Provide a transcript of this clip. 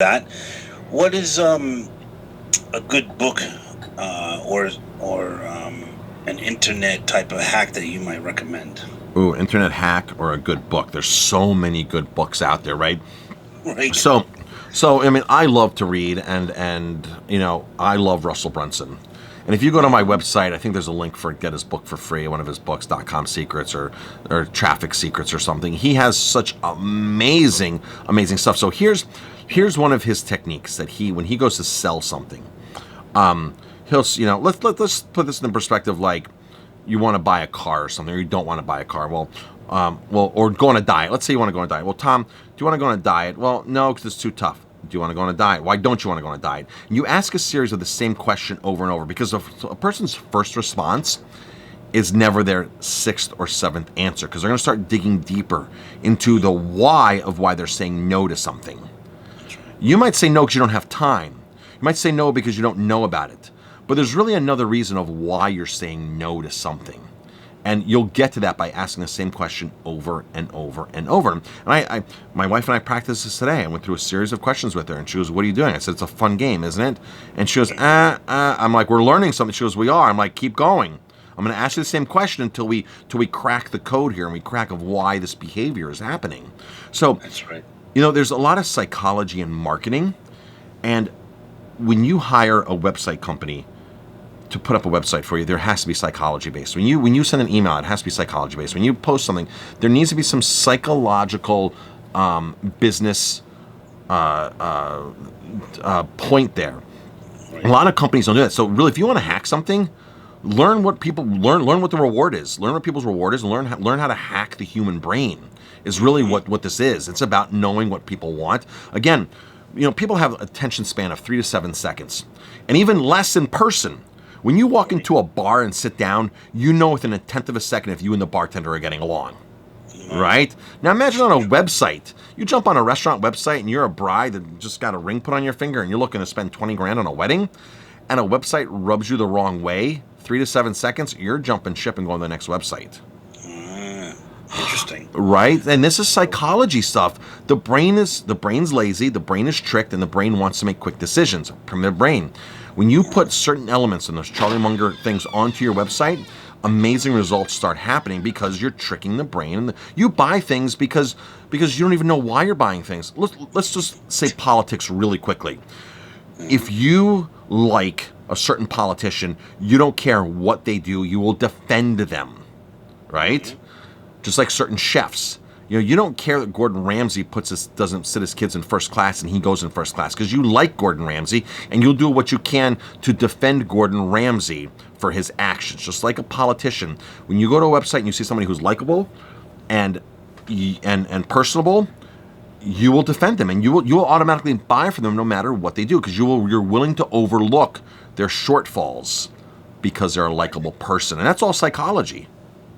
that. What is a good book or an internet type of hack that you might recommend? Ooh, internet hack or a good book. There's so many good books out there, right? Right. So I mean, I love to read, and I love Russell Brunson. And if you go to my website, I think there's a link for get his book for free, one of his books, .com Secrets or Traffic Secrets or something. He has such amazing stuff. So here's one of his techniques that when he goes to sell something, he'll let's put this in perspective, like you want to buy a car or something, or you don't want to buy a car. Well, or go on a diet. Let's say you want to go on a diet. Well, Tom, do you want to go on a diet? Well, no, because it's too tough. Do you want to go on a diet? Why don't you want to go on a diet? And you ask a series of the same question over and over, because a person's first response is never their sixth or seventh answer, because they're going to start digging deeper into the why of why they're saying no to something. You might say no because you don't have time. You might say no because you don't know about it. But there's really another reason of why you're saying no to something. And you'll get to that by asking the same question over and over and over. And my wife and I practiced this today. I went through a series of questions with her, and she goes, "What are you doing?" I said, "It's a fun game, isn't it?" And she goes, I'm like, "We're learning something." She goes, "We are." I'm like, "Keep going. I'm going to ask you the same question until we crack the code here and we crack of why this behavior is happening." So That's right. there's a lot of psychology in marketing, and when you hire a website company to put up a website for you, there has to be psychology based. When you send an email, it has to be psychology based. When you post something, there needs to be some psychological business point there. Right. A lot of companies don't do that. So really, if you want to hack something, learn what the reward is. Learn what people's reward is, and learn how to hack the human brain. Is really what this is. It's about knowing what people want. Again, people have attention span of 3 to 7 seconds, and even less in person. When you walk into a bar and sit down, within a tenth of a second if you and the bartender are getting along, right? Now imagine on a website. You jump on a restaurant website and you're a bride that just got a ring put on your finger and you're looking to spend 20 grand on a wedding, and a website rubs you the wrong way, 3 to 7 seconds, you're jumping ship and going to the next website. Interesting. Right? And this is psychology stuff. The brain's lazy, the brain is tricked, and the brain wants to make quick decisions. Primitive brain. When you put certain elements and those Charlie Munger things onto your website, amazing results start happening because you're tricking the brain. You buy things because you don't even know why you're buying things. Let's just say politics really quickly. If you like a certain politician, you don't care what they do, you will defend them, right? Just like certain chefs. You don't care that Gordon Ramsay doesn't sit his kids in first class and he goes in first class, because you like Gordon Ramsay and you'll do what you can to defend Gordon Ramsay for his actions. Just like a politician, when you go to a website and you see somebody who's likable and personable, you will defend them and you will automatically buy from them no matter what they do, because you're willing to overlook their shortfalls because they're a likable person, and that's all psychology.